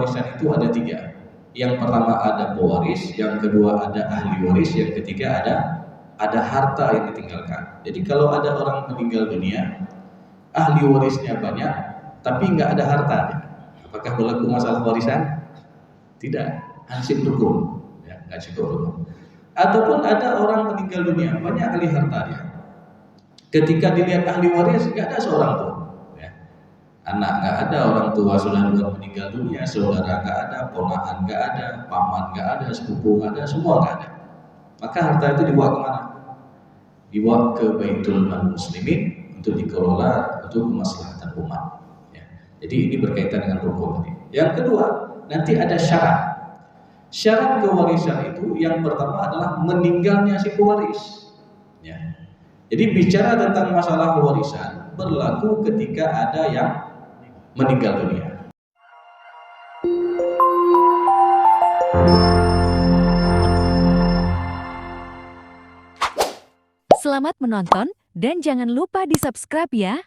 warisan itu ada 3. Yang pertama ada pewaris, yang kedua ada ahli waris, yang ketiga ada harta yang ditinggalkan. Jadi kalau ada orang meninggal dunia, ahli warisnya banyak, tapi nggak ada harta, apakah berlaku masalah warisan? Tidak, hansip rukun, ya, nggak cukup rukun. Ataupun ada orang meninggal dunia, banyak ahli harta dia. Ketika dilihat ahli waris, nggak ada seorang pun. Ya. Anak nggak ada, orang tua sudah meninggal dunia, saudara nggak ada, ponakan nggak ada, paman nggak ada, sepupu nggak ada, semua nggak ada. Maka harta itu dibawa kemana? Dibawa ke Baitul Mal Muslimin untuk dikelola untuk kemaslahatan umat. Ya. Jadi ini berkaitan dengan rukun. Yang kedua, nanti ada syarat. Syarat kewarisan itu yang pertama adalah meninggalnya si pewaris. Ya. Jadi bicara tentang masalah warisan berlaku ketika ada yang meninggal dunia. Selamat menonton dan jangan lupa di-subscribe ya.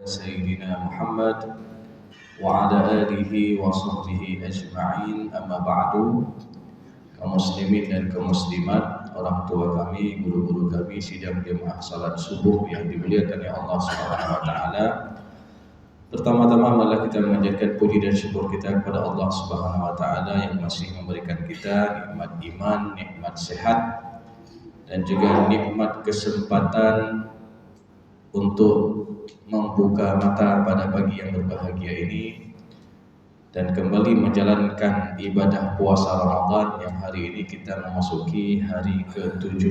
Sayyidina Muhammad wa ala alihi wa sahbihi ajma'in, amma ba'du. Kaum muslimin dan kaum muslimat, orang tua kami, guru-guru kami, sidang jemaah salat subuh yang dimuliakan oleh Allah Subhanahu wa taala. Pertama-tama marilah kita menjadikan puji dan syukur kita kepada Allah Subhanahu wa taala yang masih memberikan kita nikmat iman, nikmat sehat, dan juga nikmat kesempatan untuk membuka mata pada pagi yang berbahagia ini dan kembali menjalankan ibadah puasa Ramadan yang hari ini kita memasuki hari ke-7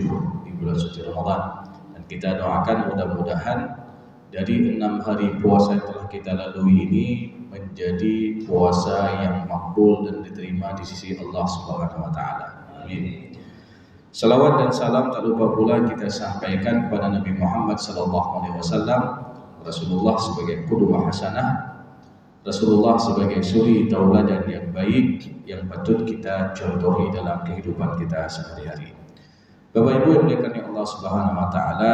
di bulan suci Ramadan. Dan kita doakan mudah-mudahan dari 6 hari puasa yang telah kita lalui ini menjadi puasa yang makbul dan diterima di sisi Allah Subhanahu wa taala. Amin. Salawat dan salam tak lupa pula kita sampaikan kepada Nabi Muhammad SAW, Rasulullah sebagai qudwah hasanah, Rasulullah sebagai suri tauladan yang baik yang patut kita contohi dalam kehidupan kita sehari-hari. Bapak Ibu yang dimuliakan Allah Subhanahu wa taala,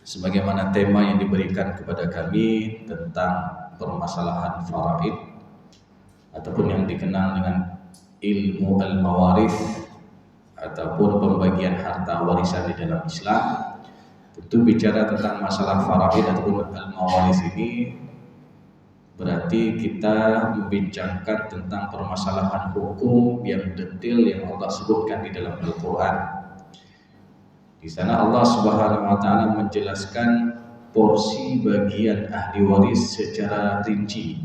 sebagaimana tema yang diberikan kepada kami tentang permasalahan faraid ataupun yang dikenal dengan ilmu al-mawarith ataupun pembagian harta warisan di dalam Islam. Tentu bicara tentang masalah faraid ataupun al-mawarith ini berarti kita membincangkan tentang permasalahan hukum yang detail yang Allah sebutkan di dalam Al-Quran. Di sana Allah Subhanahu wa taala menjelaskan porsi bagian ahli waris secara rinci.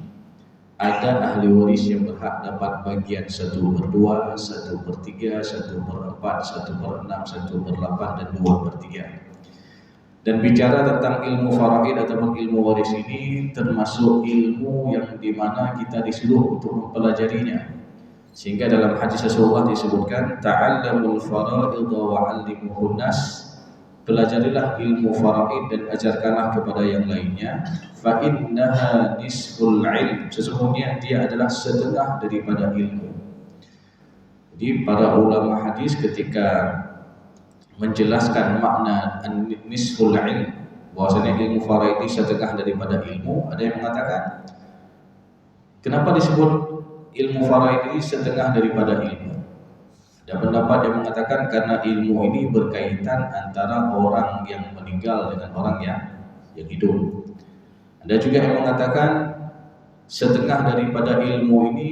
Ada ahli waris yang berhak dapat bagian 1/2, 1/3, 1/4, 1/6, 1/8 dan 2/3. Dan bicara tentang ilmu faraid ataupun ilmu waris ini termasuk ilmu yang dimana kita disuruh untuk mempelajarinya. Sehingga dalam hadis Rasulullah disebutkan, ta'allamul faraid wa 'allimuhun nas. Pelajarilah ilmu faraid dan ajarkanlah kepada yang lainnya. Fa innaha nisful ilm. Sesungguhnya dia adalah setengah daripada ilmu. Jadi para ulama hadis ketika menjelaskan makna nisful ilm, bahwasanya ilmu faraid ini setengah daripada ilmu, ada yang mengatakan kenapa disebut ilmu faraid ini setengah daripada ilmu? Ada pendapat yang mengatakan karena ilmu ini berkaitan antara orang yang meninggal dengan orang yang hidup. Ada juga yang mengatakan setengah daripada ilmu ini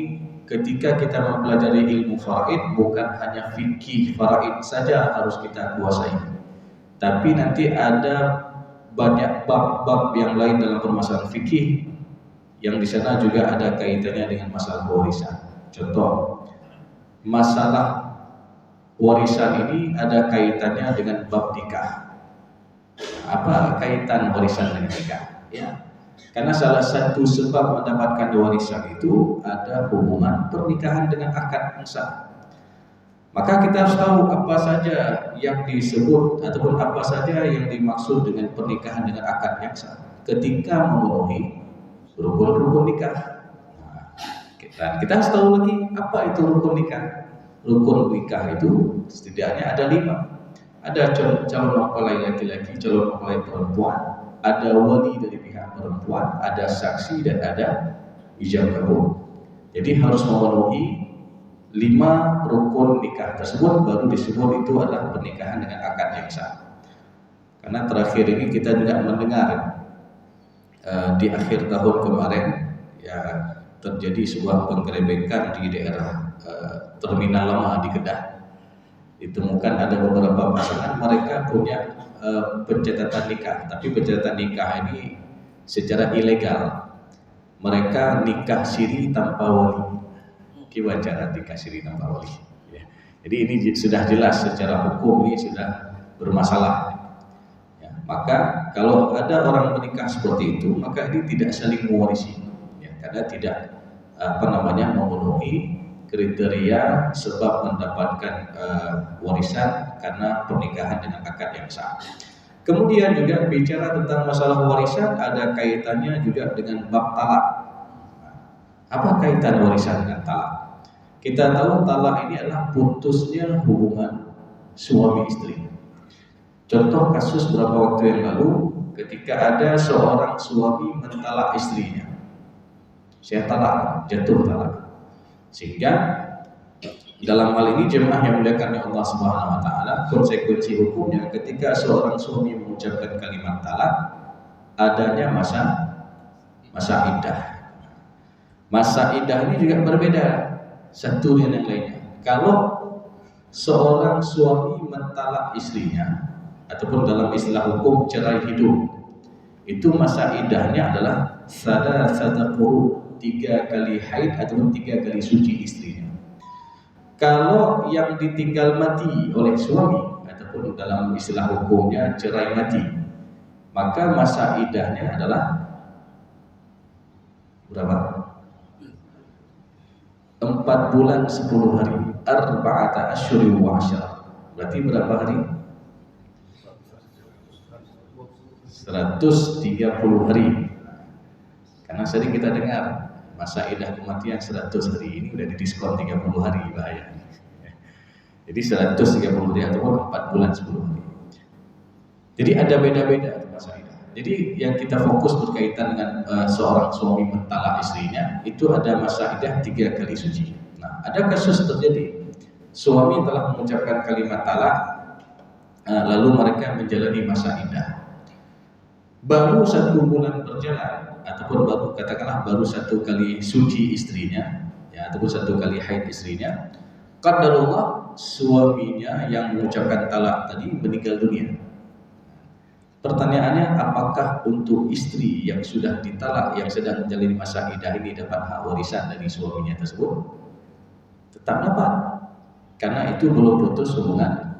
ketika kita mempelajari ilmu faraid, bukan hanya fikih faraid saja harus kita kuasai, tapi nanti ada banyak bab-bab yang lain dalam permasalahan fikih yang di sana juga ada kaitannya dengan masalah warisan. Contoh, masalah warisan ini ada kaitannya dengan bab nikah. Apa kaitan warisan dengan nikah? Ya, karena salah satu sebab mendapatkan warisan itu ada hubungan pernikahan dengan akad yang sah. Maka kita harus tahu apa saja yang disebut ataupun apa saja yang dimaksud dengan pernikahan dengan akad yang sah ketika memenuhi rukun-rukun nikah. Kita harus tahu lagi apa itu rukun nikah. Rukun nikah itu setidaknya ada 5. Ada calon mempelai laki-laki, calon mempelai perempuan, ada wali dari pihak perempuan, ada saksi dan ada ijab kabul. Jadi harus memenuhi 5 rukun nikah tersebut baru disebut itu adalah pernikahan dengan akad yang sah. Karena terakhir ini kita juga mendengar di akhir tahun kemarin ya terjadi sebuah penggerebekan di daerah terminal lama di Kedah. Ditemukan ada beberapa pasangan mereka punya pencatatan nikah, tapi pencatatan nikah ini secara ilegal. Mereka nikah siri tanpa wali. Gimana cara nikah siri tanpa wali? Ya. Jadi ini sudah jelas secara hukum ini sudah bermasalah. Ya. Maka kalau ada orang menikah seperti itu, maka ini tidak saling mewarisi, ya, karena tidak memenuhi kriteria sebab mendapatkan warisan karena pernikahan dengan akad yang sah. Kemudian juga bicara tentang masalah warisan ada kaitannya juga dengan bab talak. Apa kaitan warisan dengan talak? Kita tahu talak ini adalah putusnya hubungan suami istri. Contoh kasus beberapa waktu yang lalu ketika ada seorang suami mentalak istrinya. Saya talak, jatuh talak. Sehingga dalam hal ini jemaah yang dimuliakan oleh Allah Subhanahu wa taala, konsekuensi hukumnya ketika seorang suami mengucapkan kalimat talak adanya masa iddah. Masa iddah ini juga berbeda satu dengan yang lainnya. Kalau seorang suami mentalak istrinya ataupun dalam istilah hukum cerai hidup, itu masa iddahnya adalah salasata quru, 3 kali haid ataupun 3 kali suci istrinya. Kalau yang ditinggal mati oleh suami ataupun dalam istilah hukumnya cerai mati, maka masa iddahnya adalah berapa? 4 bulan 10 hari. Arba'ata asyhuri wa asyara. Berarti berapa hari? 130 hari. Karena sering kita dengar masa iddah kematian 100 hari, ini udah didiskon 30 hari, bahaya. Jadi 130 hari ataupun 4 bulan 10 hari. Jadi ada beda-beda masa iddah. Jadi yang kita fokus berkaitan dengan seorang suami mentalak istrinya, itu ada masa iddah 3 kali suci. Nah, ada kasus terjadi suami telah mengucapkan kalimat talak, lalu mereka menjalani masa iddah. Baru 1 bulan berjalan ataupun baru 1 kali suci istrinya, ya, ataupun 1 kali haid istrinya, qadarullah suaminya yang mengucapkan talak tadi meninggal dunia. Pertanyaannya, apakah untuk istri yang sudah ditalak yang sedang menjalani masa iddah ini dapat hak warisan dari suaminya tersebut? Tetap dapat, karena itu belum putus hubungan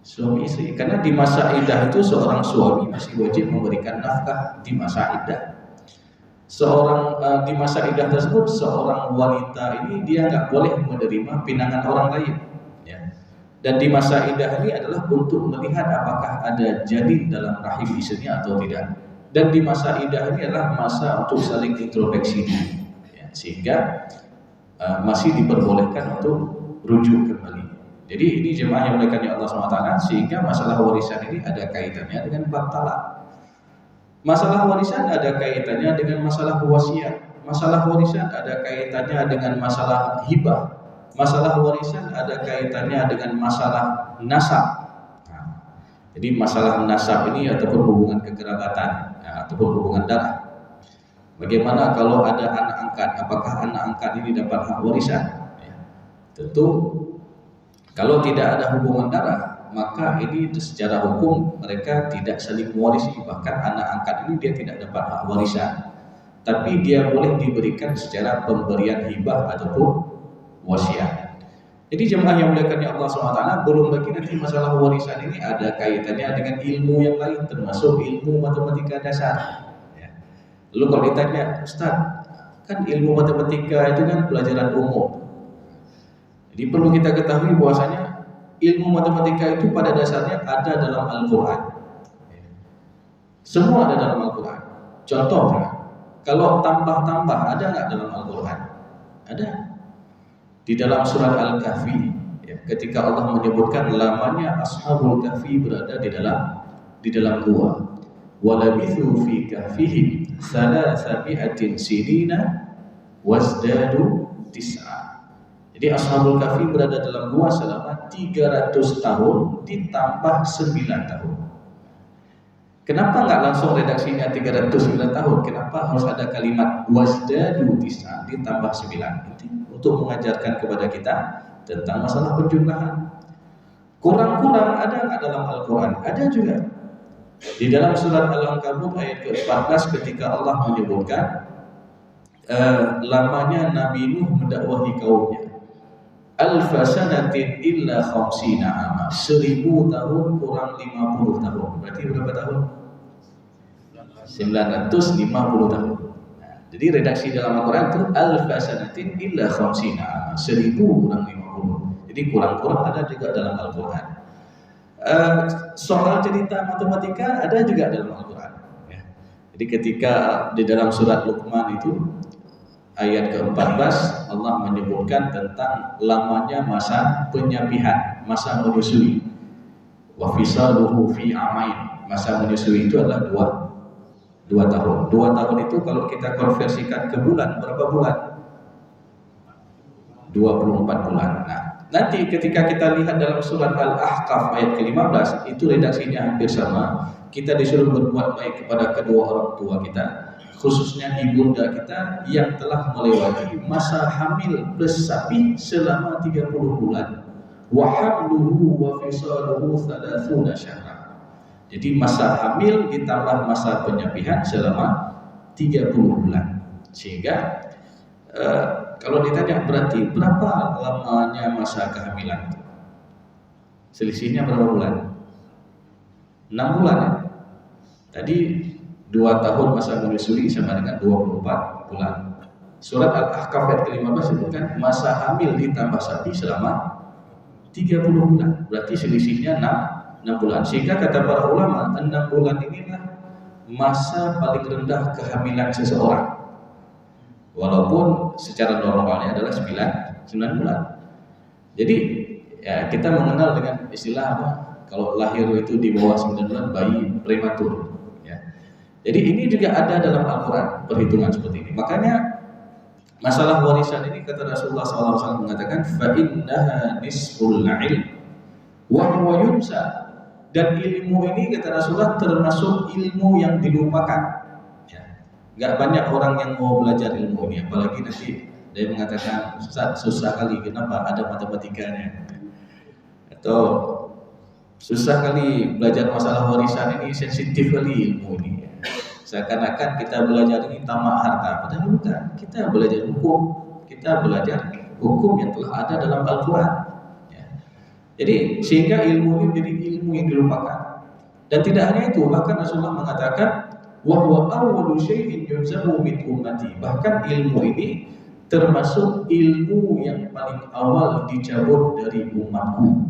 suami istri. Karena di masa iddah itu seorang suami masih wajib memberikan nafkah di masa iddah. Di masa iddah tersebut seorang wanita ini dia nggak boleh menerima pinangan orang lain, ya. Dan di masa iddah ini adalah untuk melihat apakah ada janin dalam rahim istrinya atau tidak. Dan di masa iddah ini adalah masa untuk saling introspeksi, ya, sehingga masih diperbolehkan untuk rujuk kembali. Jadi ini jemaah yang dimuliakan Allah SWT, sehingga masalah warisan ini ada kaitannya dengan bab talak. Masalah warisan ada kaitannya dengan masalah wasiat. Masalah warisan ada kaitannya dengan masalah hibah. Masalah warisan ada kaitannya dengan masalah nasab. Nah, jadi masalah nasab ini ataupun hubungan kekerabatan, ya, ataupun hubungan darah. Bagaimana kalau ada anak angkat? Apakah anak angkat ini dapat hak warisan? Ya, tentu kalau tidak ada hubungan darah, maka ini secara hukum mereka tidak saling mewarisi. Bahkan anak angkat ini dia tidak dapat hak warisan, tapi dia boleh diberikan secara pemberian hibah ataupun wasiat. Jadi jemaah yang dimuliakan Allah SWT, belum lagi nanti masalah warisan ini ada kaitannya dengan ilmu yang lain, termasuk ilmu matematika dasar. Ya. Lalu kalau ditanya, Ustaz, kan ilmu matematika itu kan pelajaran umum. Jadi perlu kita ketahui bahwasanya ilmu matematika itu pada dasarnya ada dalam Al-Quran. Semua ada dalam Al-Quran. Contohnya, kalau tambah-tambah ada nggak dalam Al-Quran? Ada. Di dalam surat Al-Kahfi, ya, ketika Allah menyebutkan lamanya Ashabul Kahfi berada di dalam gua. Walabithu fi kahfihim 300 sinina wazdadu tis'a. Jadi Ashabul Kahfi berada dalam gua selama 300 tahun ditambah 9 tahun. Kenapa nggak langsung redaksinya 309 tahun? Kenapa harus ada kalimat wazdadu tis'a ditambah 9? Itu untuk mengajarkan kepada kita tentang masalah penjumlahan. Kurang-kurang ada nggak dalam Al-Quran? Ada juga. Di dalam surat Al-Ankabut ayat ke-14 ketika Allah menyebutkan lamanya Nabi Nuh mendakwahi kaumnya. Alfa sanatin illa khamsina ama. 1000 tahun kurang 50 tahun. Berarti berapa tahun? 950 tahun. Nah, jadi redaksi dalam Al-Quran itu alfa sanatin illa khamsina ama. 1000 kurang 50. Jadi kurang-kurang ada juga dalam Al-Quran. Soal cerita matematika ada juga dalam Al-Quran. Ya. Jadi ketika di dalam surat Luqman itu ayat ke-14 Allah menyebutkan tentang lamanya masa penyapihan, masa menyusui. Wa fisaluhu fi amain. Masa menyusui itu adalah 2 tahun. 2 tahun itu kalau kita konversikan ke bulan, berapa bulan? 24 bulan. Nah, nanti ketika kita lihat dalam surat Al-Ahqaf ayat ke-15 itu redaksinya hampir sama. Kita disuruh berbuat baik kepada kedua orang tua kita, khususnya ibunda kita yang telah melewati masa hamil plus sapi selama 30 bulan. Wa hamluhu wa fisaluhu 30 syahra. Jadi masa hamil ditambah masa penyapihan selama 30 bulan. Sehingga kalau ditanya berarti berapa lamanya masa kehamilan itu? Selisihnya berapa bulan? 6 bulan ya? Tadi 2 tahun masa menyusui sama dengan 24 bulan. Surat Al-Ahqaf ayat ke-15 sebutkan masa hamil ditambah sapi selama 30 bulan. Berarti selisihnya 6 bulan. Sehingga kata para ulama 6 bulan inilah masa paling rendah kehamilan seseorang. Walaupun secara normalnya adalah 9 bulan. Jadi ya, kita mengenal dengan istilah apa? Kalau lahir itu di bawah 9 bulan bayi prematur. Jadi ini juga ada dalam Al-Quran perhitungan seperti ini. Makanya masalah warisan ini kata Rasulullah SAW mengatakan fa'innaha nisful ilm wa huwa yunsa. Dan ilmu ini kata Rasulullah termasuk ilmu yang dilupakan. Ya. Gak banyak orang yang mau belajar ilmu ini. Apalagi nanti dia mengatakan Ustaz susah kali, kenapa ada matematikanya? Atau susah kali belajar masalah warisan ini, sensitif kali ilmu ini. Seakan-akan kita belajar ini tamak harta, padahal bukan. Kita belajar hukum, kita belajar hukum yang telah ada dalam Al-Quran. Ya. Jadi sehingga ilmu ini menjadi ilmu yang dilupakan. Dan tidak hanya itu, bahkan Rasulullah mengatakan wa huwa awwalu syai'in yunzamu min ummati. Bahkan ilmu ini termasuk ilmu yang paling awal dicabut dari umatku.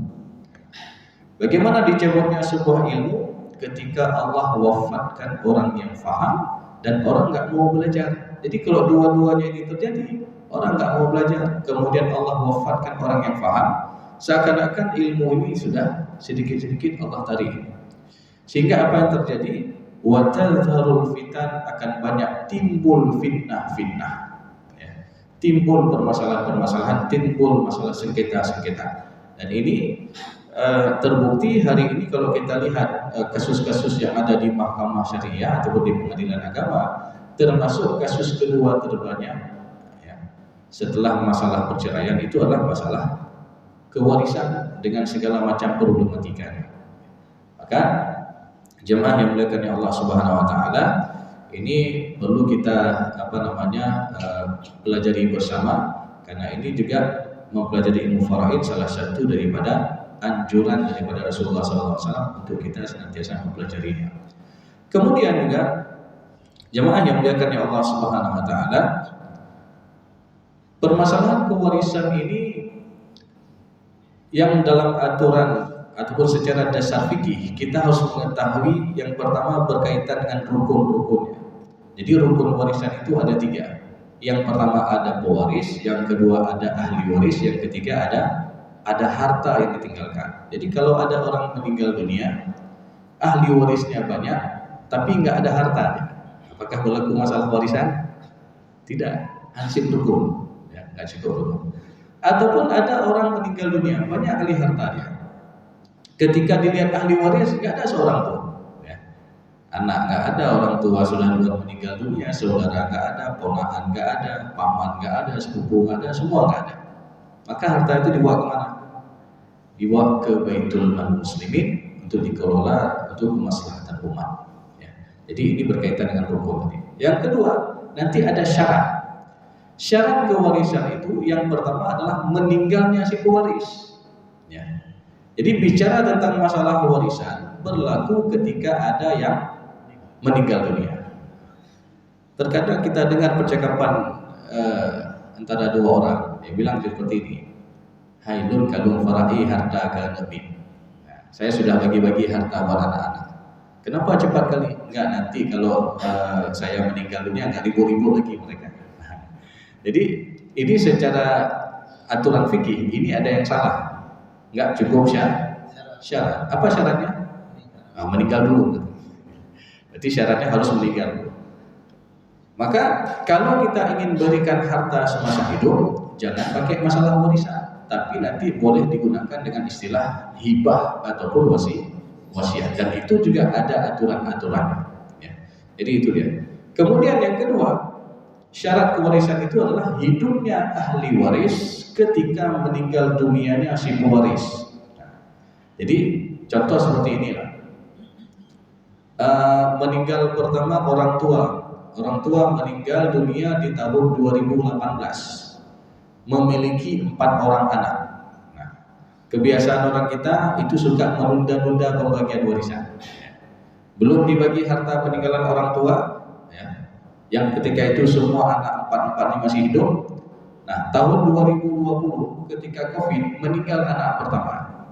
Bagaimana dicabutnya sebuah ilmu? Ketika Allah wafatkan orang yang faham dan orang nggak mau belajar. Jadi kalau dua-duanya ini terjadi, orang nggak mau belajar, kemudian Allah wafatkan orang yang faham, seakan-akan ilmu ini sudah sedikit-sedikit Allah tarik. Sehingga apa yang terjadi? Wa tadharul fitan, akan banyak timbul fitnah-fitnah. Ya. Timbul permasalahan-permasalahan, timbul masalah sengketa-sengketa. Dan ini terbukti hari ini kalau kita lihat kasus-kasus yang ada di mahkamah syariah ataupun di pengadilan agama, termasuk kasus kedua terbanyak ya, setelah masalah perceraian itu adalah masalah kewarisan dengan segala macam problematikanya. Maka jemaah yang dimuliakan Allah Subhanahu wa taala, ini perlu kita pelajari bersama, karena ini juga mempelajari ilmu faraid salah satu daripada anjuran daripada Rasulullah SAW untuk kita senantiasa mempelajarinya. Kemudian juga jemaah yang dimuliakan Allah Subhanahu wa taala, permasalahan kewarisan ini yang dalam aturan ataupun secara dasar fikih kita harus mengetahui yang pertama berkaitan dengan rukun-rukunnya. Jadi rukun warisan itu ada 3. Yang pertama ada pewaris, yang kedua ada ahli waris, yang ketiga ada harta yang ditinggalkan. Jadi kalau ada orang meninggal dunia, ahli warisnya banyak, tapi nggak ada harta, apakah berlaku masalah warisan? Tidak. hansip rukun, ya, nggak cukup rukun. Ataupun ada orang meninggal dunia, banyak ahli harta dia. Ketika dilihat ahli waris, nggak ada seorang pun. Ya. Anak nggak ada, orang tua sudah dua meninggal dunia, saudara nggak ada, ponakan nggak ada, paman nggak ada, sepupu nggak ada, semua nggak ada. Maka harta itu dibawa kemana? Dibawa ke Baitul Mal Muslimin untuk dikelola untuk kemaslahatan umat. Ya. Jadi ini berkaitan dengan rukun tadi. Yang kedua, nanti ada syarat. Syarat kewarisan itu yang pertama adalah meninggalnya si pewaris. Ya. Jadi bicara tentang masalah warisan berlaku ketika ada yang meninggal dunia. Terkadang kita dengar percakapan antara dua orang yang bilang seperti ini. Hailun kalung fara'i harta kanabin. Nah, saya sudah bagi-bagi harta buat anak-anak. Kenapa cepat kali? Enggak, nanti kalau saya meninggal dunia enggak ribu-ribu lagi mereka. Jadi ini secara aturan fikih ini ada yang salah. Enggak cukup syarat. Apa syaratnya? Meninggal dulu. Berarti syaratnya harus meninggal dulu. Maka kalau kita ingin berikan harta semasa hidup, jangan pakai masalah warisan, tapi nanti boleh digunakan dengan istilah hibah ataupun wasiat. Dan itu juga ada aturan-aturannya. Ya. Jadi itu dia. Kemudian yang kedua, syarat kewarisan itu adalah hidupnya ahli waris ketika meninggal dunianya si pewaris. Jadi contoh seperti inilah. Meninggal pertama orang tua meninggal dunia di tahun 2018, memiliki 4 orang anak. Nah, kebiasaan orang kita itu suka menunda-nunda pembagian warisan. Belum dibagi harta peninggalan orang tua, ya, yang ketika itu semua anak 4-4 masih hidup. Nah, tahun 2020 ketika COVID meninggal anak pertama.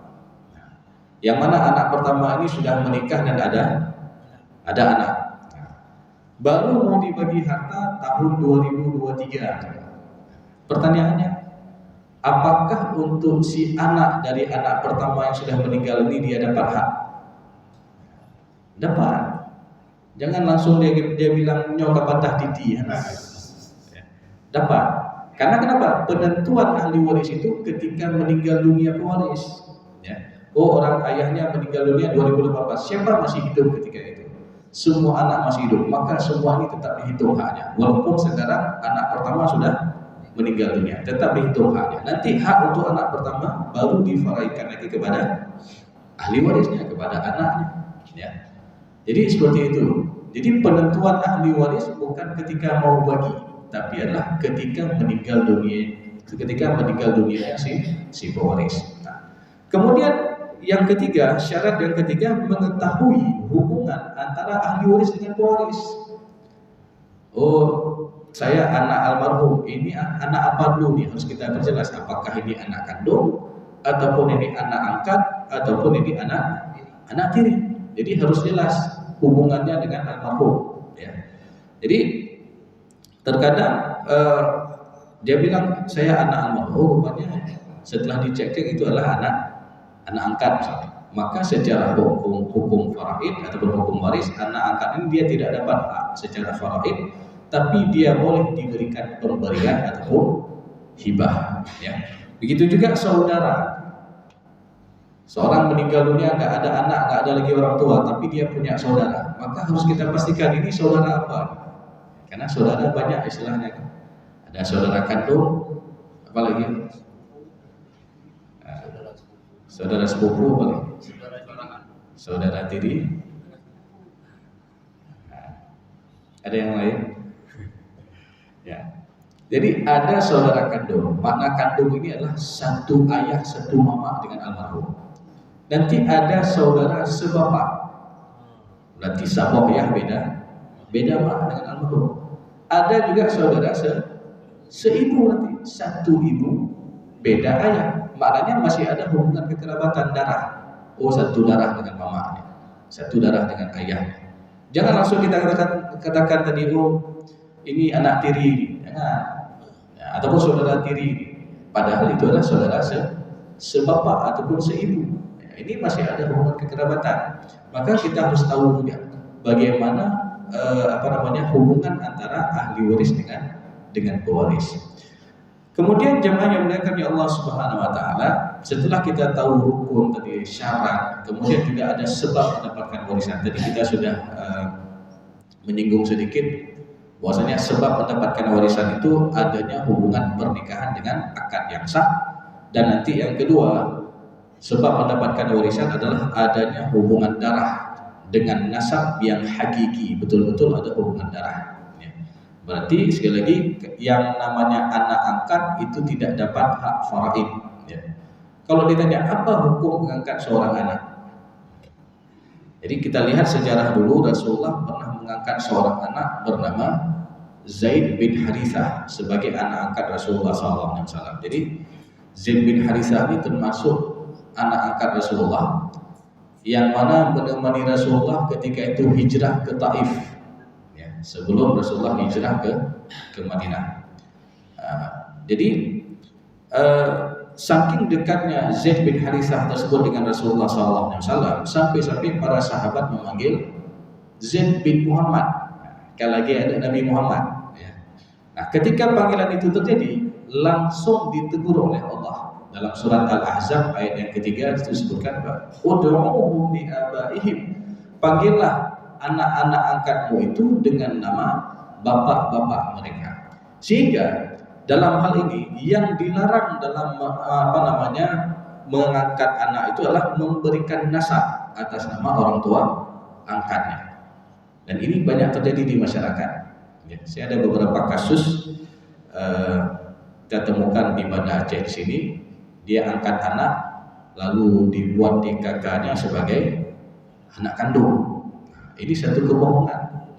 Yang mana anak pertama ini sudah menikah dan ada anak. Baru mau dibagi harta tahun 2023. Pertanyaannya, apakah untuk si anak dari anak pertama yang sudah meninggal ini dia dapat hak? Dapat. Jangan langsung dia bilang nyoka patah titi anak. Dapat. Karena kenapa? Penentuan ahli waris itu ketika meninggal dunia pewaris. Ya. Oh, orang ayahnya meninggal dunia 2018. Siapa masih hidup ketika itu? Semua anak masih hidup. Maka semua ini tetap dihitung haknya. Walaupun sekarang anak pertama sudah meninggal dunia, tetap dihitung haknya. Nanti hak untuk anak pertama baru difaraikan lagi kepada ahli warisnya, kepada anaknya. Ya. Jadi seperti itu. Jadi penentuan ahli waris bukan ketika mau bagi, tapi adalah ketika meninggal dunia si pewaris. Nah, kemudian yang ketiga, syarat yang ketiga mengetahui hubungan antara ahli waris dengan pewaris. Oh, saya anak almarhum, ini anak apa dulu nih? Harus kita perjelas apakah ini anak kandung, ataupun ini anak angkat, ataupun ini anak tiri. Jadi harus jelas hubungannya dengan almarhum. Ya. Jadi terkadang dia bilang saya anak almarhum, rupanya setelah dicek-cek itu adalah anak angkat misalnya. Maka secara hukum faraid ataupun hukum waris, anak angkat ini dia tidak dapat hak secara faraid, tapi dia boleh diberikan pemberian ataupun hibah. Ya. Begitu juga saudara. Seorang meninggal dunia nggak ada anak, nggak ada lagi orang tua, tapi dia punya saudara. Maka harus kita pastikan ini saudara apa? Karena saudara banyak istilahnya. Ada saudara kandung, apalagi saudara sepupu, apalagi saudara tiri. Ada yang lain? Ya. Jadi ada saudara kandung. Makna kandung ini adalah satu ayah, satu mama dengan almarhum. Nanti ada saudara sebapak. Berarti sabok ya beda mak dengan almarhum. Ada juga saudara seibu, nanti satu ibu beda ayah. Maknanya masih ada hubungan kekerabatan darah. Oh, satu darah dengan mamanya, satu darah dengan ayahnya. Jangan langsung kita katakan tadi, oh ini anak tiri, jangan. Ya, ataupun saudara tiri. Padahal itu adalah saudara sebapak ataupun seibu. Ya, ini masih ada hubungan kekerabatan. Maka kita harus tahu juga bagaimana hubungan antara ahli waris dengan dengan pewaris. Kemudian jemaah yang dimuliakan oleh Allah Subhanahu wa taala, setelah kita tahu rukun tadi, syarat, kemudian juga ada sebab mendapatkan warisan. Tadi kita sudah menyinggung sedikit bahwasanya sebab mendapatkan warisan itu adanya hubungan pernikahan dengan akad yang sah, dan nanti yang kedua, sebab mendapatkan warisan adalah adanya hubungan darah dengan nasab yang hakiki, betul-betul ada hubungan darah. Berarti sekali lagi yang namanya anak angkat itu tidak dapat hak faraid. Kalau ditanya apa hukum mengangkat seorang anak, jadi kita lihat sejarah dulu, Rasulullah pernah mengangkat seorang anak bernama Zaid bin Harithah sebagai anak angkat Rasulullah SAW. Jadi Zaid bin Harithah ini termasuk anak angkat Rasulullah yang mana menemani Rasulullah ketika itu hijrah ke Taif. Sebelum Rasulullah hijrah ke Madinah. Jadi saking dekatnya Zaid bin Harithah tersebut dengan Rasulullah SAW, sampai-sampai para sahabat memanggil Zaid bin Muhammad. Sekali lagi ada Nabi Muhammad. Nah, ketika panggilan itu terjadi, langsung ditegur oleh Allah dalam surat Al-Ahzab ayat yang ketiga disebutkan bahwa ud'uhum li abaihim, panggillah anak-anak angkatmu itu dengan nama bapak-bapak mereka. Sehingga dalam hal ini yang dilarang dalam mengangkat anak itu adalah memberikan nasab atas nama orang tua angkatnya. Dan ini banyak terjadi di masyarakat. Saya ada beberapa kasus kita temukan di Banda Aceh di sini, dia angkat anak lalu dibuat di kakaknya sebagai anak kandung. Ini satu kebohongan.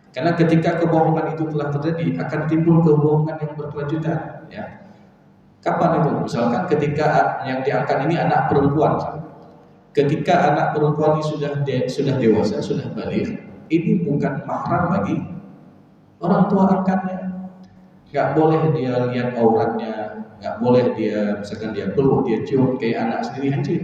Karena ketika kebohongan itu telah terjadi, akan timbul kebohongan yang berkelanjutan. Kapan itu? Misalkan ketika yang diangkat ini anak perempuan. Ketika anak perempuan ini sudah dewasa, sudah balik, ini bukan mahram bagi orang tua angkatnya. Nggak boleh dia lihat auratnya, nggak boleh dia, misalkan dia peluk, dia cium kayak anak sendiri aja.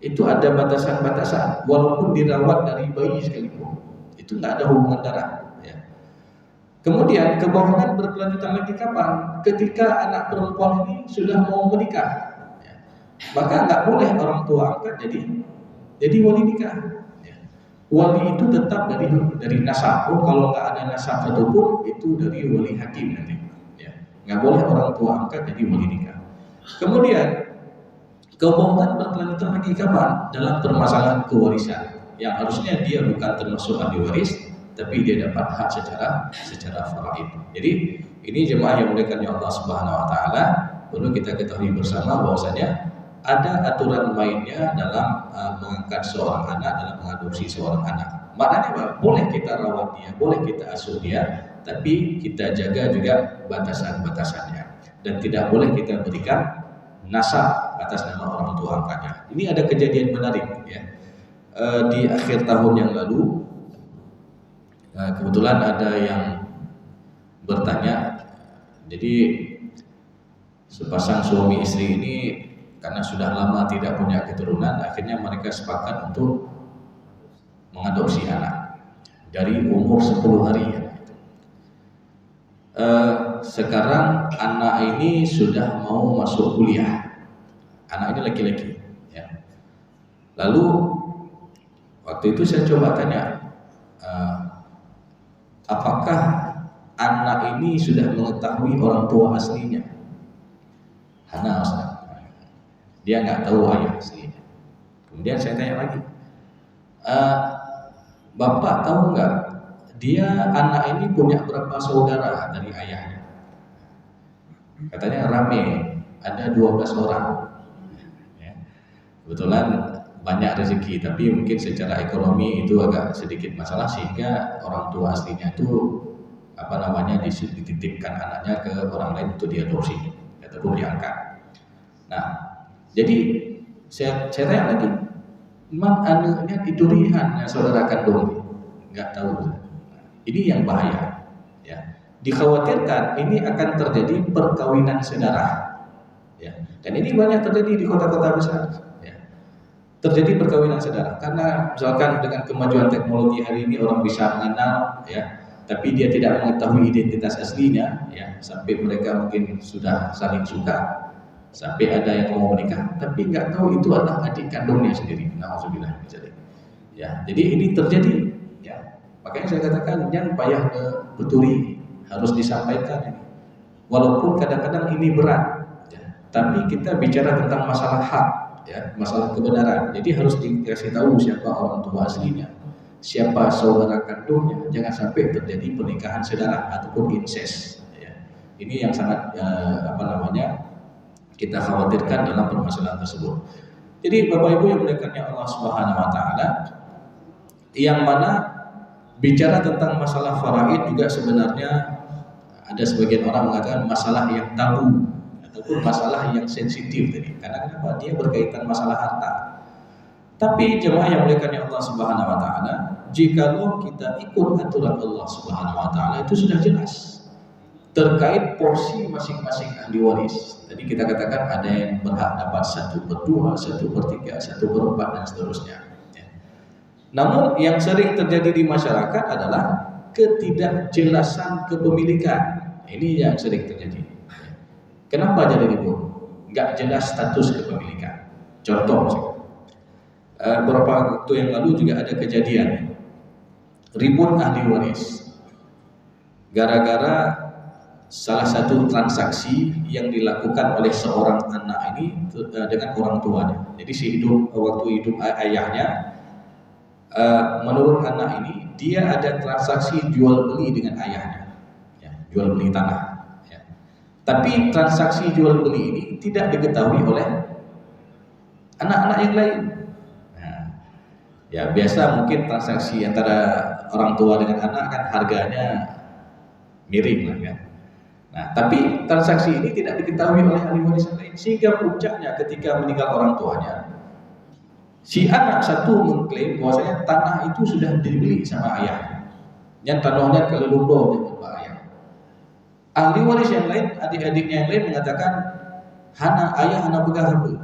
Itu ada batasan-batasan, walaupun dirawat dari bayi sekalipun, itu nggak ada hubungan darah. Kemudian kebohongan berkelanjutan lagi kapan? Ketika anak perempuan ini sudah mau menikah, maka nggak boleh orang tua angkat jadi wali nikah. Wali itu tetap dari nasab. Kalau nggak ada nasab satupun, itu dari wali hakim nanti. Nggak boleh orang tua angkat jadi wali nikah. Kemudian kebohongan berkelanjutan lagi kapan? Dalam permasalahan kewarisan, yang harusnya dia bukan termasuk ahli waris, tapi dia dapat hak secara faraid. Jadi ini jemaah yang dimuliakan oleh Allah Subhanahu wa taala, perlu kita ketahui bersama bahwasanya ada aturan mainnya dalam mengangkat seorang anak, dalam mengadopsi seorang anak. Maknanya apa? Boleh kita rawat dia, boleh kita asuh dia, tapi kita jaga juga batasan-batasannya, dan tidak boleh kita berikan nasab atas nama orang tua angkatnya. Ini ada kejadian menarik di akhir tahun yang lalu. Kebetulan ada yang bertanya, jadi sepasang suami istri ini karena sudah lama tidak punya keturunan, akhirnya mereka sepakat untuk mengadopsi anak dari umur 10 hari. Sekarang anak ini sudah mau masuk kuliah. Anak ini laki-laki. Lalu waktu itu saya coba tanya, apakah anak ini sudah mengetahui orang tua aslinya? Hana Ustaz. Dia nggak tahu ayah aslinya. Kemudian saya tanya lagi, Bapak tahu nggak dia anak ini punya berapa saudara dari ayahnya? Katanya rame, ada 12 orang. Kebetulan banyak rezeki, tapi mungkin secara ekonomi itu agak sedikit masalah, sehingga orang tua aslinya itu dititipkan anaknya ke orang lain untuk diadopsi ataupun diangkat. Nah, jadi saya tanya lagi, man anaknya itu rihannya saudara kandung? Nggak tahu. Ini yang bahaya. Dikhawatirkan ini akan terjadi perkawinan sedarah. Dan ini banyak terjadi di kota-kota besar. Terjadi perkawinan sedarah karena misalkan dengan kemajuan teknologi hari ini orang bisa mengenal tapi dia tidak mengetahui identitas aslinya, ya, sampai mereka mungkin sudah saling suka, sampai ada yang mau menikah, tapi nggak tahu itu adalah adik kandungnya sendiri. Nauzubillah. Ya, jadi ini terjadi. Ya, makanya saya katakan jangan payah beturi, harus disampaikan. Walaupun kadang-kadang ini berat, ya, tapi kita bicara tentang masalah hak, ya, masalah kebenaran. Jadi harus dikasih tahu siapa orang tua aslinya, siapa saudara kandungnya. Jangan sampai terjadi pernikahan saudara ataupun incest. Ya. Ini yang sangat kita khawatirkan dalam permasalahan tersebut. Jadi Bapak Ibu yang dimuliakan Allah Subhanahu wa taala, yang mana bicara tentang masalah faraid juga sebenarnya ada sebagian orang mengatakan masalah yang tabu ataupun masalah yang sensitif tadi. Karena kenapa? Dia berkaitan masalah harta. Tapi jemaah yang dimuliakan Allah Subhanahu wa taala, jikalau kita ikut aturan Allah Subhanahu wa taala itu sudah jelas terkait porsi masing-masing ahli waris. Tadi kita katakan ada yang berhak dapat 1/2, 1/3, 1/4 dan seterusnya. Ya. Namun yang sering terjadi di masyarakat adalah ketidakjelasan kepemilikan. Ini yang sering terjadi. Kenapa jadi ribut? Nggak jelas status kepemilikan. Contoh, beberapa waktu yang lalu juga ada kejadian ribut ahli waris gara-gara salah satu transaksi yang dilakukan oleh seorang anak ini dengan orang tuanya. Jadi waktu hidup ayahnya, menurut anak ini dia ada transaksi jual beli dengan ayahnya, ya, jual beli tanah. Ya. Tapi transaksi jual beli ini tidak diketahui oleh anak-anak yang lain. Nah, ya biasa mungkin transaksi antara orang tua dengan anak kan harganya miring lah kan. Nah, tapi transaksi ini tidak diketahui oleh ahli waris lain, sehingga puncaknya ketika meninggal orang tuanya, si anak satu mengklaim bahwasanya tanah itu sudah dibeli sama ayahnya, yang tanahnya kelelumbo dengan pak ayah. Ahli waris yang lain, adik-adiknya yang lain mengatakan, ayah pegang harta.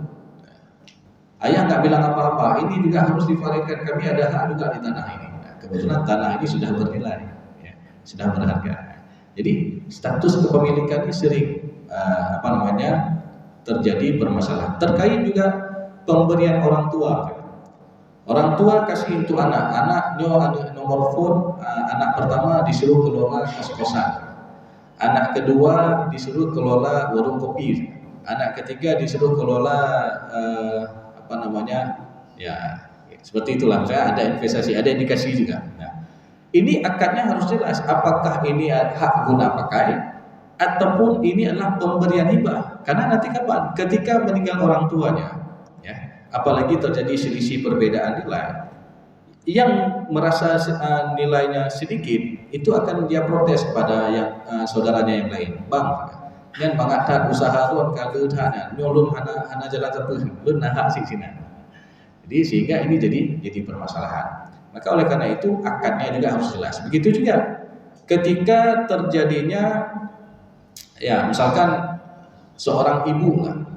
Ayah nggak bilang apa-apa, ini juga harus divalidkan, kami ada hak juga di tanah ini. Nah, kebetulan tanah ini sudah bernilai, ya, sudah berharga. Jadi status kepemilikan ini sering terjadi permasalahan. Terkait juga pemberian orang tua. Orang tua kasih untuk anaknya ada nomor phone, anak pertama disuruh kelola kos-kosan, anak kedua disuruh kelola warung kopi, anak ketiga disuruh kelola ya seperti itulah. Saya ada investasi, ada indikasi juga. Nah, ini akadnya harus jelas, apakah ini hak guna pakai ataupun ini adalah pemberian hibah. Karena nanti kapan? Ketika meninggal orang tuanya, ya, apalagi terjadi selisih perbedaan nilai, yang merasa nilainya sedikit itu akan dia protes pada yang saudaranya yang lain. Bang, dan mengatakan usaha tuan kalau hana nyolong hana jalan satu lu nahak sini. Jadi sehingga ini jadi permasalahan. Maka oleh karena itu akadnya juga harus jelas. Begitu juga ketika terjadinya, ya misalkan seorang ibu lah,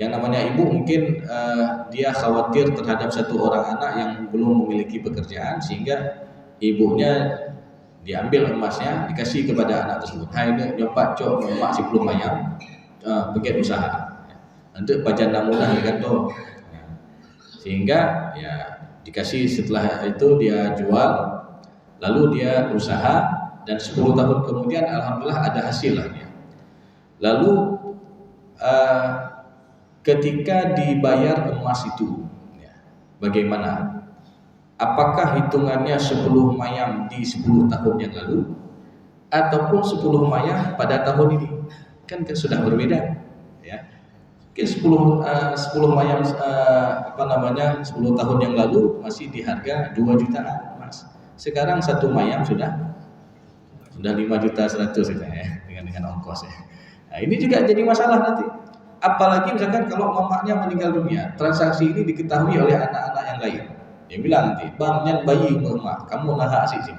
yang namanya ibu mungkin dia khawatir terhadap satu orang anak yang belum memiliki pekerjaan, sehingga ibunya diambil emasnya dikasih kepada anak tersebut. Hai ini nyopak cok nyomak si belum ayam, bikin usaha untuk baca namulah kan tuh, sehingga ya dikasih, setelah itu dia jual, lalu dia usaha, dan 10 tahun kemudian alhamdulillah ada hasil lagi. Lalu ketika dibayar emas itu, ya, bagaimana? Apakah hitungannya 10 mayam di 10 tahun yang lalu ataupun 10 mayam pada tahun ini? Kan sudah berbeda, ya. 10 mayam 10 tahun yang lalu masih di harga 2 jutaan Mas. Sekarang 1 mayam sudah 5.100.000 ya, dengan ongkos ya. Nah, ini juga jadi masalah nanti. Apalagi misalkan kalau mamanya meninggal dunia, transaksi ini diketahui oleh anak-anak yang lain. Dia bilang nanti, "Bang, nyan bayi emak, kamu nahak sini."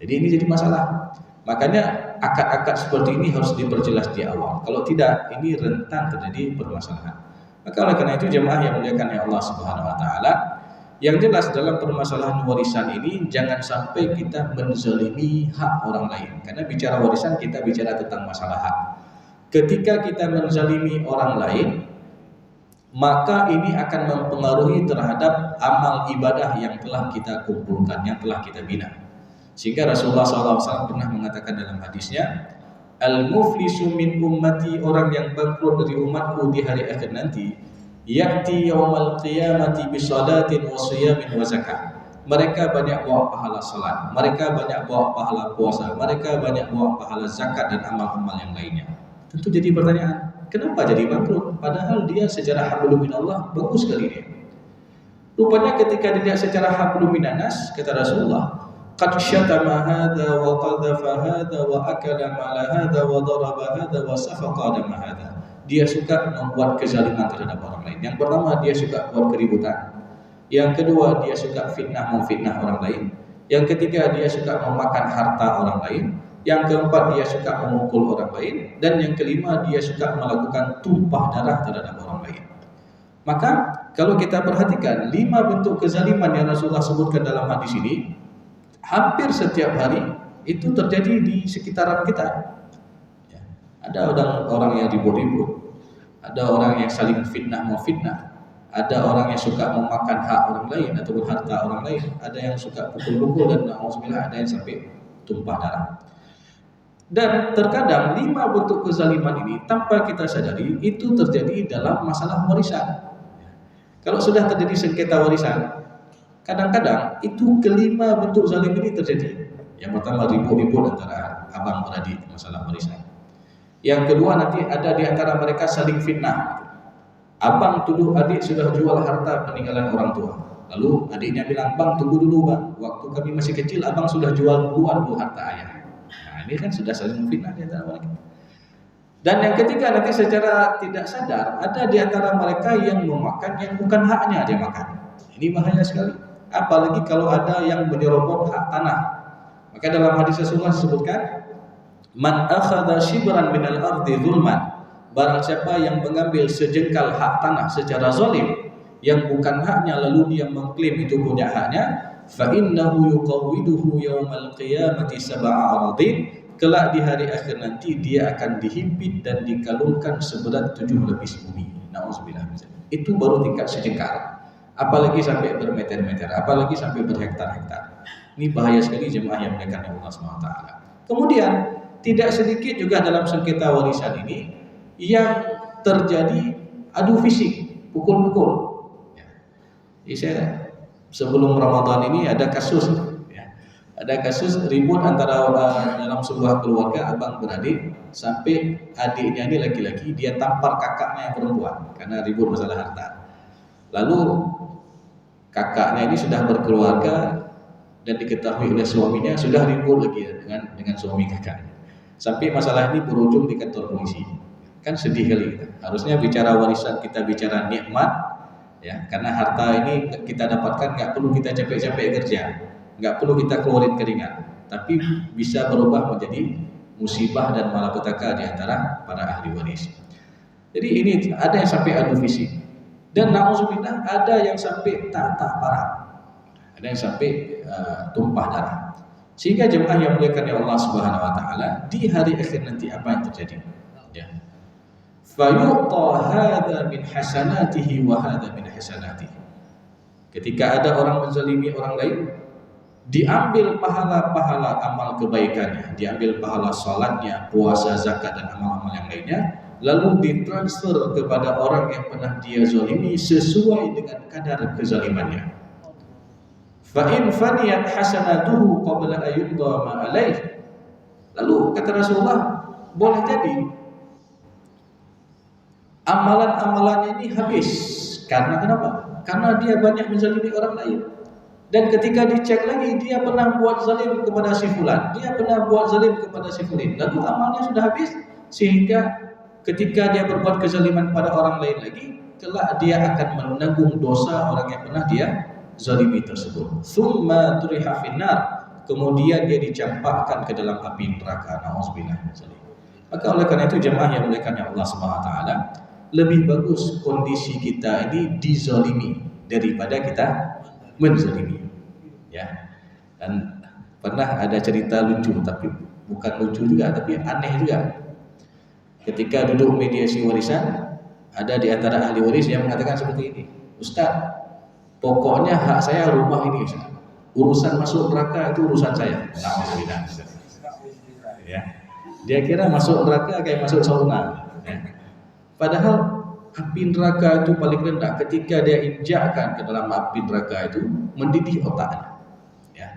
Jadi ini jadi masalah. Makanya akad-akad seperti ini harus diperjelas di awal. Kalau tidak, ini rentan terjadi permasalahan. Maka oleh karena itu jemaah yang muliakan ya Allah Subhanahu wa taala, Yang jelas dalam permasalahan warisan ini jangan sampai kita menzalimi hak orang lain. Karena bicara warisan kita bicara tentang masalah hak. Ketika kita menzalimi orang lain, maka ini akan mempengaruhi terhadap amal ibadah yang telah kita kumpulkan, yang telah kita bina. Sehingga Rasulullah SAW pernah mengatakan dalam hadisnya, al-muflisu min ummati, orang yang bangkrut dari umatku di hari akhir nanti, ya'ti yaumal qiyamati bisalatin wa siyamin wa zakah. Mereka banyak bawa pahala salat, mereka banyak bawa pahala puasa, mereka banyak bawa pahala zakat dan amal-amal yang lainnya. Tentu jadi pertanyaan, kenapa jadi bangkrut? Padahal dia secara hablum minallah bagus sekali dia. Rupanya ketika dilihat secara hablum minannas, kata Rasulullah, qad syatama hadza wa qadhafa hadza wa akala mala hadza wa daraba hadza wa safaqa dama hadza. Dia suka membuat kezaliman terhadap orang lain. Yang pertama, dia suka buat keributan. Yang kedua, dia suka memfitnah orang lain. Yang ketiga, dia suka memakan harta orang lain. Yang keempat, dia suka memukul orang lain. Dan yang kelima, dia suka melakukan tumpah darah terhadap orang lain. Maka kalau kita perhatikan 5 bentuk kezaliman yang Rasulullah sebutkan dalam hadis ini, hampir setiap hari itu terjadi di sekitaran kita. Ada orang yang ribut-ribut, ada orang yang saling memfitnah, ada orang yang suka memakan hak orang lain ataupun harta orang lain, ada yang suka pukul-pukul dan na'udzubillah ada yang sampai tumpah darah. Dan terkadang 5 bentuk kezaliman ini tanpa kita sadari itu terjadi dalam masalah warisan. Kalau sudah terjadi sengketa warisan, kadang-kadang itu kelima bentuk zalim ini terjadi. Yang pertama, ribut-ribut antara abang beradik masalah warisan. Yang kedua, nanti ada di antara mereka saling fitnah. Abang tuduh adik sudah jual harta peninggalan orang tua. Lalu adiknya bilang, bang tunggu dulu bang, waktu kami masih kecil abang sudah jual duluan harta ayah. Nah ini kan sudah saling fitnah di antara mereka. Dan yang ketiga, nanti secara tidak sadar ada di antara mereka yang memakan yang bukan haknya dia makan. Ini bahaya sekali. Apalagi kalau ada yang menyerobot hak tanah. Maka dalam hadis Rasulullah disebutkan, man akhadha shibran minal ardi zulman, barang siapa yang mengambil sejengkal hak tanah secara zalim yang bukan haknya lalu dia mengklaim itu punya haknya, fa innahu yuqawwiduhu yaumal qiyamati sab'a aradin, kelak di hari akhir nanti dia akan dihimpit dan dikalungkan seberat 7 lapis bumi. Nauzubillah. Itu baru tingkat sejengkal, apalagi sampai bermeter-meter, apalagi sampai berhektar-hektar. Ini bahaya sekali jemaah yang dimuliakan Allah SWT. Kemudian tidak sedikit juga dalam sengketa warisan ini yang terjadi adu fisik, pukul-pukul. Jadi saya sebelum Ramadan ini ada kasus ribut antara dalam sebuah keluarga abang beradik, sampai adiknya ini laki-laki dia tampar kakaknya yang perempuan karena ribut masalah harta. Lalu kakaknya ini sudah berkeluarga dan diketahui oleh suaminya sudah ribut lagi dengan suami kakaknya. Sampai masalah ini berujung di kantor polisi. Kan sedih kali kita. Harusnya bicara warisan kita bicara nikmat, ya, karena harta ini kita dapatkan nggak perlu kita capek-capek kerja, nggak perlu kita keluarin keringat, tapi bisa berubah menjadi musibah dan malapetaka di antara para ahli waris. Jadi ini ada yang sampai adu fisik, dan na'udzubillah ada yang sampai tak parah, ada yang sampai tumpah darah. Sehingga jemaah yang dimuliakan oleh Allah Subhanahu wa taala, di hari akhir nanti apa yang terjadi? Ya. Fa yu'ta hadza min hasanatihi wa hadza min hasanatihi. Ketika ada orang menzalimi orang lain, diambil pahala-pahala amal kebaikannya, diambil pahala salatnya, puasa, zakat dan amal-amal yang lainnya, lalu ditransfer kepada orang yang pernah dia zalimi sesuai dengan kadar kezalimannya. Fa in faniyat hasanatuhu qabla ayyudha ma alaih. Lalu kata Rasulullah, boleh jadi amalan-amalannya ini habis. Karena kenapa? Karena dia banyak menzalimi orang lain. Dan ketika dicek lagi, dia pernah buat zalim kepada si fulan, dia pernah buat zalim kepada si fulan. Lalu amalnya sudah habis, sehingga ketika dia berbuat kezaliman pada orang lain lagi, kelak dia akan menanggung dosa orang yang pernah dia zalimi tersebut. Tsumma turiha finnar, kemudian dia dicampakkan ke dalam api neraka. Nauzubillah min dzalik. Maka oleh karena itu jemaah yang dimuliakan Allah Subhanahu wa taala, lebih bagus kondisi kita ini dizalimi daripada kita menzalimi. Ya. Dan pernah ada cerita lucu, tapi bukan lucu juga, tapi aneh juga. Ketika duduk mediasi warisan, ada di antara ahli waris yang mengatakan seperti ini, Ustaz, pokoknya hak saya rumah ini, Ustaz. Urusan masuk neraka itu urusan saya. Alhamdulillah. Ya. Dia kira masuk neraka kayak masuk sauna. Ya. Padahal api neraka itu paling rendah ketika dia injakkan ke dalam api neraka itu mendidih otaknya. Ya.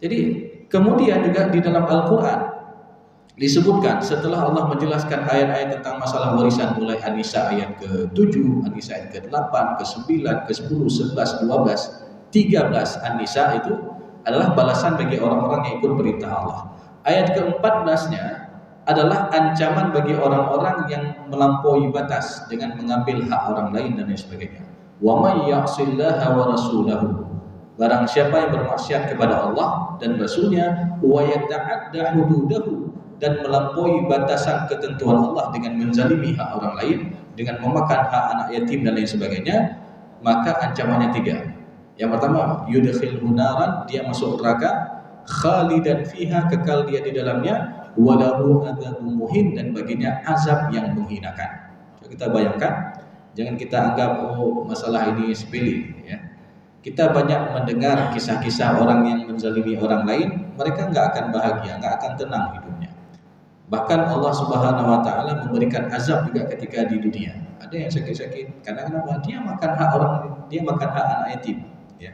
Jadi kemudian juga di dalam Al-Quran disebutkan setelah Allah menjelaskan ayat-ayat tentang masalah warisan mulai An-Nisa ayat ke-7, An-Nisa ayat ke-8, ke-9, ke-10, 11, 12, 13 An-Nisa itu adalah balasan bagi orang-orang yang ikut perintah Allah. Ayat ke-14-nya adalah ancaman bagi orang-orang yang melampaui batas dengan mengambil hak orang lain dan lain sebagainya. Wa may ya'sillaha wa rasulahu, barang siapa yang bermaksiat kepada Allah dan Rasulnya, wa yata'adda hududahu, dan melampaui batasan ketentuan Allah dengan menzalimi hak orang lain, dengan memakan hak anak yatim dan lain sebagainya, maka ancamannya 3. Yang pertama, yudkhilhu naran, dia masuk neraka, khalidan fiha, kekal dia di dalamnya, walahu adzabun muhin, dan baginya azab yang menghinakan. Kita bayangkan, jangan kita anggap masalah ini sepele, ya. Kita banyak mendengar kisah-kisah orang yang menzalimi orang lain, mereka nggak akan bahagia, nggak akan tenang hidupnya. Bahkan Allah Subhanahu wa taala memberikan azab juga ketika di dunia. Ada yang sakit-sakit karena kenapa? Dia makan hak orang, dia makan hak anak yatim, ya.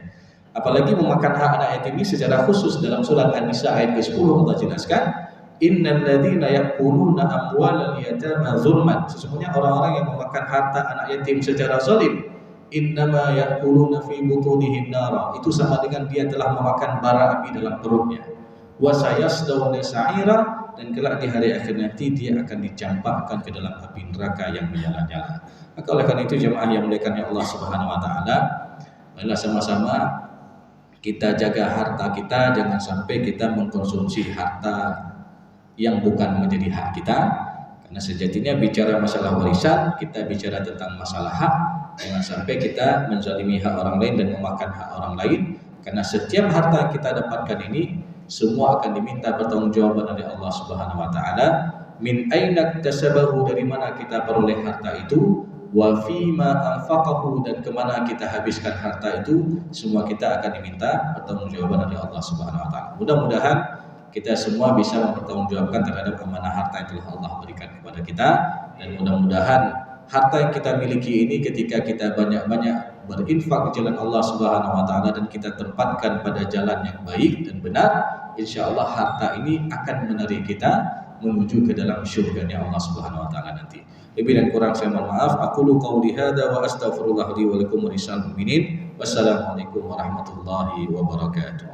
Apalagi memakan hak anak yatim ini secara khusus dalam surat An-Nisa ayat ke-10 Allah jelaskan, innal ladzina ya'kuluna amwalal yatama zulman, sesungguhnya orang-orang yang memakan harta anak yatim secara zalim, innama ya'kuluna fi butunihim nara, itu sama dengan dia telah memakan bara api dalam perutnya. Wa sayaslawna sa'ira, dan kelak di hari akhir nanti dia akan dicampakkan ke dalam api neraka yang menyala-nyala. Maka oleh karena itu jemaah yang dimuliakan Allah Subhanahu wa taala, marilah sama-sama kita jaga harta kita, jangan sampai kita mengkonsumsi harta yang bukan menjadi hak kita. Karena sejatinya bicara masalah warisan, kita bicara tentang masalah hak. Jangan sampai kita menzalimi hak orang lain dan memakan hak orang lain. Karena setiap harta yang kita dapatkan ini semua akan diminta pertanggungjawaban oleh Allah Subhanahu wa taala. Min aina tasabahu, dari mana kita peroleh harta itu, wa fima anfaqahu, dan kemana kita habiskan harta itu, semua kita akan diminta pertanggungjawaban oleh Allah Subhanahu wa taala. Mudah-mudahan kita semua bisa mempertanggungjawabkan terhadap amanah harta yang telah Allah berikan kepada kita, dan mudah-mudahan harta yang kita miliki ini ketika kita banyak-banyak berinfak di jalan Allah Subhanahu wa taala dan kita tempatkan pada jalan yang baik dan benar, insyaallah harta ini akan menarik kita menuju ke dalam syurga-Nya Allah Subhanahu wa taala nanti. Lebih dan kurang saya mohon maaf. Aqulu qauli hadza wa astaghfirullah li wa lakum wa lisal mu'minin. Wassalamualaikum warahmatullahi wabarakatuh.